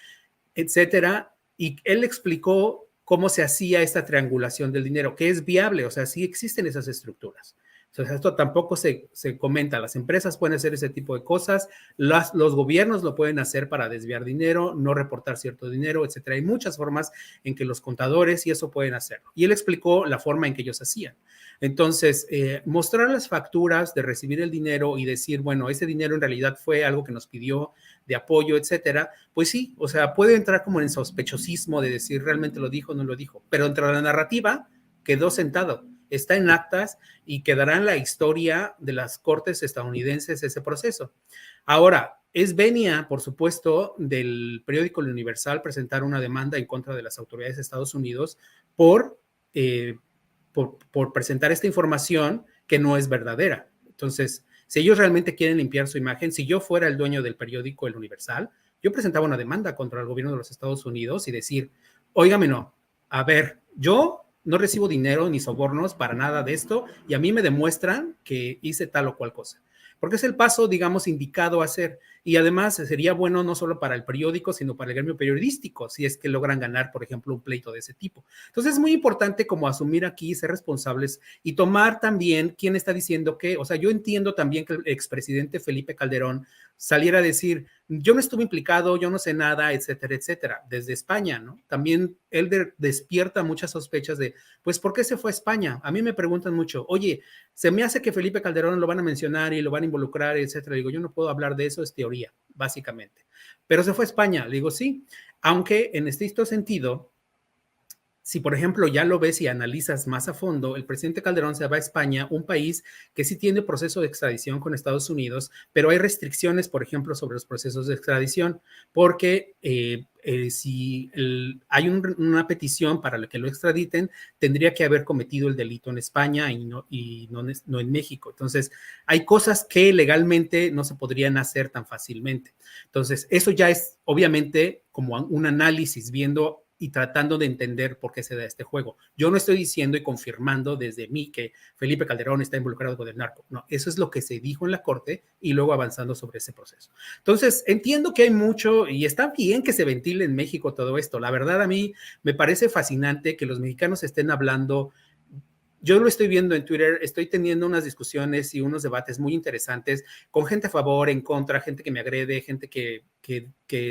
etcétera. Y él explicó cómo se hacía esta triangulación del dinero, que es viable, o sea, sí existen esas estructuras. Entonces, esto tampoco se comenta. Las empresas pueden hacer ese tipo de cosas, los gobiernos lo pueden hacer para desviar dinero, no reportar cierto dinero, etcétera. Hay muchas formas en que los contadores y eso pueden hacerlo. Y él explicó la forma en que ellos hacían. Entonces, mostrar las facturas de recibir el dinero y decir, bueno, ese dinero en realidad fue algo que nos pidió de apoyo, etcétera, pues sí, o sea, puede entrar como en sospechosismo de decir realmente lo dijo o no lo dijo, pero entre la narrativa quedó sentado, está en actas y quedará en la historia de las cortes estadounidenses ese proceso. Ahora, es venia, por supuesto, del periódico El Universal presentar una demanda en contra de las autoridades de Estados Unidos por presentar esta información que no es verdadera. Entonces, si ellos realmente quieren limpiar su imagen, si yo fuera el dueño del periódico El Universal, yo presentaba una demanda contra el gobierno de los Estados Unidos y decir, óigame, no, a ver, yo no recibo dinero ni sobornos para nada de esto y a mí me demuestran que hice tal o cual cosa. Porque es el paso, digamos, indicado a hacer. Y además sería bueno no solo para el periódico, sino para el gremio periodístico, si es que logran ganar, por ejemplo, un pleito de ese tipo. Entonces es muy importante como asumir aquí, ser responsables y tomar también quién está diciendo qué. O sea, yo entiendo también que el expresidente Felipe Calderón saliera a decir, yo no estuve implicado, yo no sé nada, etcétera, etcétera, desde España, ¿no? También él despierta muchas sospechas de, pues, ¿por qué se fue a España? A mí me preguntan mucho, oye, se me hace que Felipe Calderón lo van a mencionar y lo van a involucrar, etcétera. Digo, yo no puedo hablar de eso, es teoría, básicamente. Pero se fue a España, le digo, sí, aunque en estricto sentido, si, por ejemplo, ya lo ves y analizas más a fondo, el presidente Calderón se va a España, un país que sí tiene proceso de extradición con Estados Unidos, pero hay restricciones, por ejemplo, sobre los procesos de extradición, porque si hay una petición para que lo extraditen, tendría que haber cometido el delito en España y no en México. Entonces, hay cosas que legalmente no se podrían hacer tan fácilmente. Entonces, eso ya es obviamente como un análisis viendo y tratando de entender por qué se da este juego. Yo no estoy diciendo y confirmando desde mí que Felipe Calderón está involucrado con el narco. No, eso es lo que se dijo en la corte y luego avanzando sobre ese proceso. Entonces, entiendo que hay mucho y está bien que se ventile en México todo esto. La verdad, a mí me parece fascinante que los mexicanos estén hablando. Yo lo estoy viendo en Twitter, estoy teniendo unas discusiones y unos debates muy interesantes con gente a favor, en contra, gente que me agrede, gente que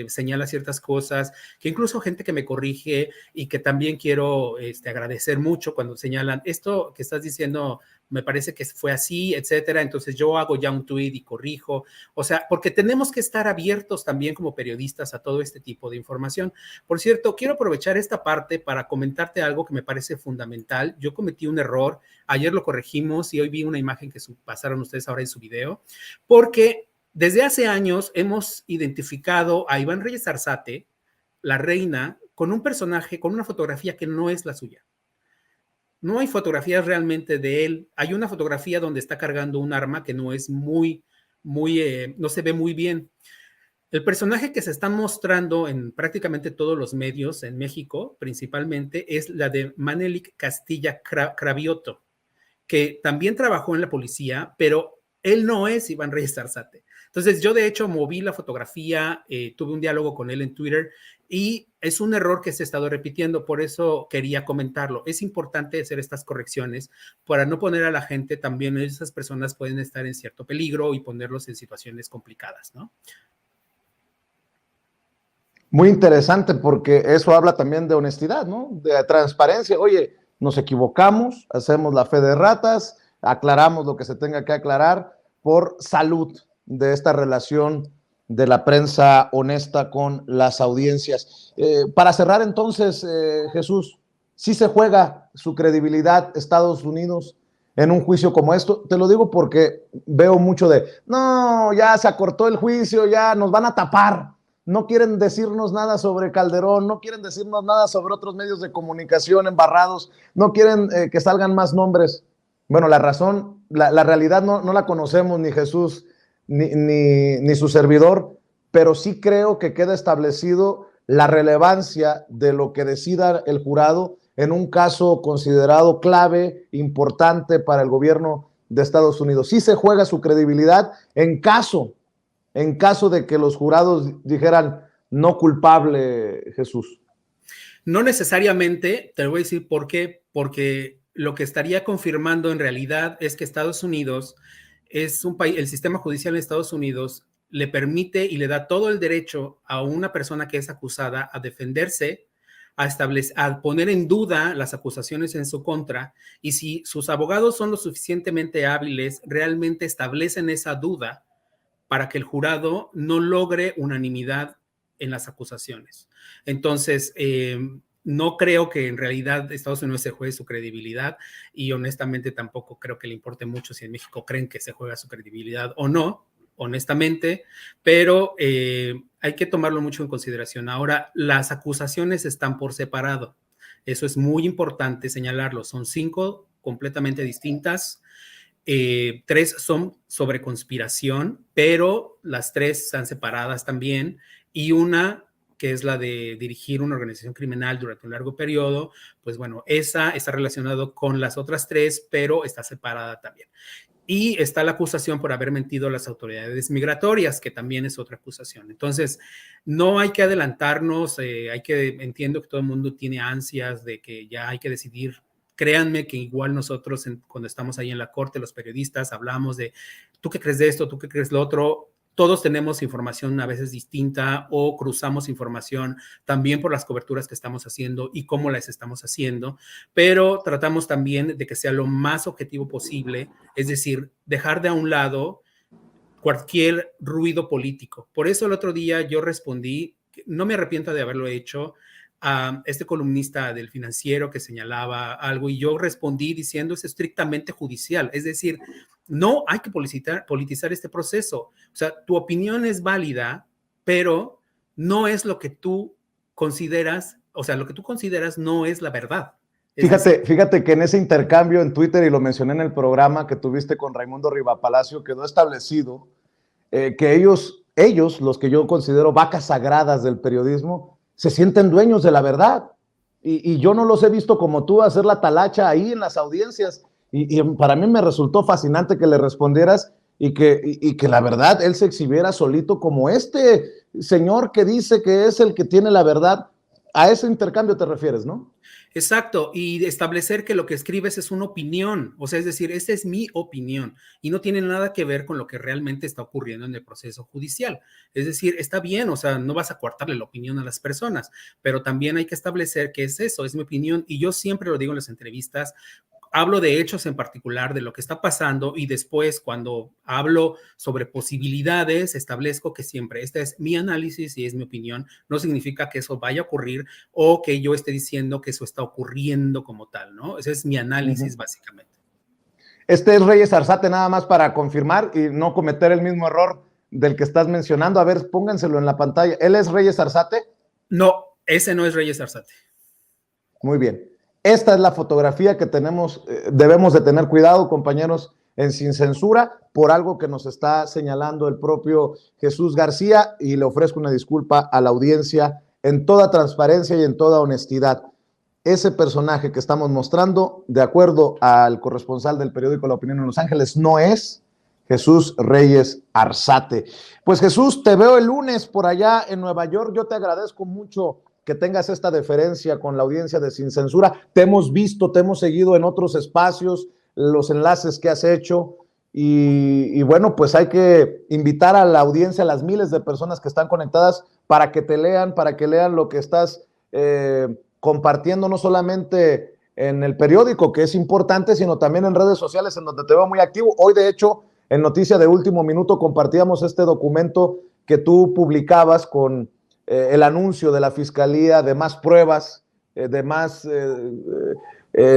señala ciertas cosas, que incluso gente que me corrige y que también quiero agradecer mucho cuando señalan esto que estás diciendo, me parece que fue así, etcétera. Entonces yo hago ya un tweet y corrijo. O sea, porque tenemos que estar abiertos también como periodistas a todo este tipo de información. Por cierto, quiero aprovechar esta parte para comentarte algo que me parece fundamental. Yo cometí un error, ayer lo corregimos y hoy vi una imagen que pasaron ustedes ahora en su video, porque desde hace años hemos identificado a Iván Reyes Arzate, la reina, con un personaje, con una fotografía que no es la suya. No hay fotografías realmente de él. Hay una fotografía donde está cargando un arma que no es no se ve muy bien. El personaje que se está mostrando en prácticamente todos los medios en México, principalmente, es la de Manelik Castilla Cravioto, que también trabajó en la policía, pero él no es Iván Reyes Arzate. Entonces, yo de hecho moví la fotografía, tuve un diálogo con él en Twitter y es un error que se ha estado repitiendo, por eso quería comentarlo. Es importante hacer estas correcciones para no poner a la gente, también esas personas pueden estar en cierto peligro y ponerlos en situaciones complicadas, ¿no? Muy interesante porque eso habla también de honestidad, ¿no? De transparencia. Oye, nos equivocamos, hacemos la fe de ratas, aclaramos lo que se tenga que aclarar por salud de esta relación de la prensa honesta con las audiencias. Para cerrar entonces, Jesús, ¿sí se juega su credibilidad Estados Unidos en un juicio como esto? Te lo digo porque veo mucho de, no, ya se acortó el juicio, ya nos van a tapar. No quieren decirnos nada sobre Calderón, no quieren decirnos nada sobre otros medios de comunicación embarrados, no quieren que salgan más nombres. Bueno, la razón, la realidad no la conocemos ni Jesús ni su servidor, pero sí creo que queda establecido la relevancia de lo que decida el jurado en un caso considerado clave, importante para el gobierno de Estados Unidos. Sí se juega su credibilidad en caso de que los jurados dijeran no culpable, Jesús. No necesariamente, te lo voy a decir por qué, porque lo que estaría confirmando en realidad es que Estados Unidos es un país, el sistema judicial en Estados Unidos le permite y le da todo el derecho a una persona que es acusada a defenderse, a poner en duda las acusaciones en su contra, y si sus abogados son lo suficientemente hábiles, realmente establecen esa duda para que el jurado no logre unanimidad en las acusaciones. Entonces, no creo que en realidad Estados Unidos se juegue su credibilidad, y honestamente tampoco creo que le importe mucho si en México creen que se juega su credibilidad o no, honestamente, pero hay que tomarlo mucho en consideración. Ahora, las acusaciones están por separado. Eso es muy importante señalarlo. Son 5 completamente distintas. 3 son sobre conspiración, pero las 3 están separadas también, y una que es la de dirigir una organización criminal durante un largo periodo, pues bueno, esa está relacionada con las otras 3, pero está separada también. Y está la acusación por haber mentido a las autoridades migratorias, que también es otra acusación. Entonces, no hay que adelantarnos, entiendo que todo el mundo tiene ansias de que ya hay que decidir. Créanme que igual nosotros cuando estamos ahí en la corte, los periodistas, hablamos de, ¿tú qué crees de esto? ¿Tú qué crees de lo otro? Todos tenemos información a veces distinta, o cruzamos información también por las coberturas que estamos haciendo y cómo las estamos haciendo, pero tratamos también de que sea lo más objetivo posible, es decir, dejar de a un lado cualquier ruido político. Por eso el otro día yo respondí, no me arrepiento de haberlo hecho, a este columnista del Financiero que señalaba algo, y yo respondí diciendo es estrictamente judicial, es decir, no hay que politizar este proceso. O sea, tu opinión es válida, pero no es lo que tú consideras, o sea, lo que tú consideras no es la verdad. Fíjate que en ese intercambio en Twitter, y lo mencioné en el programa que tuviste con Raimundo Rivapalacio, quedó establecido que ellos, los que yo considero vacas sagradas del periodismo, se sienten dueños de la verdad. Y yo no los he visto como tú hacer la talacha ahí en las audiencias. Y para mí me resultó fascinante que le respondieras y que la verdad él se exhibiera solito como este señor que dice que es el que tiene la verdad. A ese intercambio te refieres, ¿no? Exacto, y establecer que lo que escribes es una opinión, o sea, es decir, esta es mi opinión y no tiene nada que ver con lo que realmente está ocurriendo en el proceso judicial. Es decir, está bien, o sea, no vas a coartarle la opinión a las personas, pero también hay que establecer que es eso, es mi opinión, y yo siempre lo digo en las entrevistas. Hablo de hechos en particular, de lo que está pasando, y después cuando hablo sobre posibilidades, establezco que siempre este es mi análisis y es mi opinión. No significa que eso vaya a ocurrir o que yo esté diciendo que eso está ocurriendo como tal, ¿no? Ese es mi análisis básicamente. Este es Reyes Arzate, nada más para confirmar y no cometer el mismo error del que estás mencionando. A ver, pónganselo en la pantalla. ¿Él es Reyes Arzate? No, ese no es Reyes Arzate. Muy bien. Esta es la fotografía que debemos de tener cuidado, compañeros, en Sin Censura, por algo que nos está señalando el propio Jesús García, y le ofrezco una disculpa a la audiencia en toda transparencia y en toda honestidad. Ese personaje que estamos mostrando, de acuerdo al corresponsal del periódico La Opinión en Los Ángeles, no es Jesús Reyes Arzate. Pues Jesús, te veo el lunes por allá en Nueva York. Yo te agradezco mucho que tengas esta deferencia con la audiencia de Sin Censura. Te hemos visto, te hemos seguido en otros espacios, los enlaces que has hecho, y bueno, pues hay que invitar a la audiencia, a las miles de personas que están conectadas, para que te lean, para que lean lo que estás compartiendo, no solamente en el periódico, que es importante, sino también en redes sociales, en donde te veo muy activo. Hoy, de hecho, en Noticia de Último Minuto compartíamos este documento que tú publicabas con el anuncio de la Fiscalía de más pruebas, de más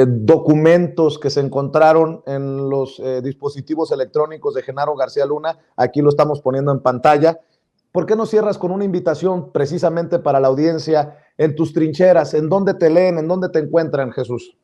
documentos que se encontraron en los dispositivos electrónicos de Genaro García Luna. Aquí lo estamos poniendo en pantalla. ¿Por qué no cierras con una invitación precisamente para la audiencia en tus trincheras? ¿En dónde te leen? ¿En dónde te encuentran, Jesús?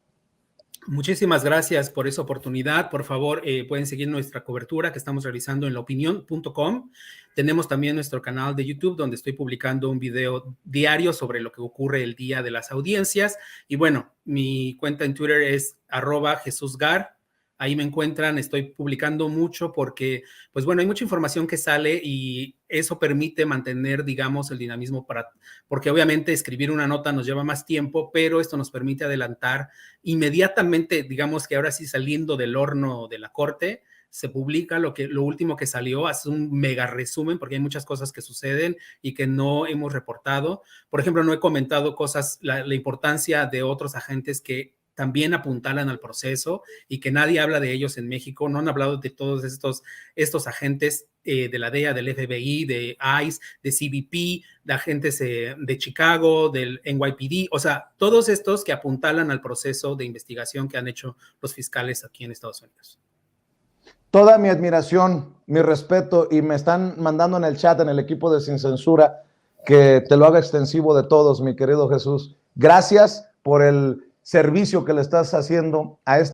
Muchísimas gracias por esa oportunidad. Por favor, pueden seguir nuestra cobertura que estamos realizando en laopinion.com. Tenemos también nuestro canal de YouTube donde estoy publicando un video diario sobre lo que ocurre el día de las audiencias. Y bueno, mi cuenta en Twitter es @JesusGar. Ahí me encuentran, estoy publicando mucho porque, pues bueno, hay mucha información que sale y eso permite mantener, digamos, el dinamismo porque obviamente escribir una nota nos lleva más tiempo, pero esto nos permite adelantar inmediatamente, digamos que ahora sí saliendo del horno de la corte, se publica lo último que salió, hace un mega resumen porque hay muchas cosas que suceden y que no hemos reportado. Por ejemplo, no he comentado la importancia de otros agentes que también apuntalan al proceso y que nadie habla de ellos en México. No han hablado de todos estos agentes de la DEA, del FBI, de ICE, de CBP, de agentes de Chicago, del NYPD, o sea, todos estos que apuntalan al proceso de investigación que han hecho los fiscales aquí en Estados Unidos. Toda mi admiración, mi respeto, y me están mandando en el chat, en el equipo de Sin Censura, que te lo haga extensivo de todos, mi querido Jesús. Gracias por el servicio que le estás haciendo a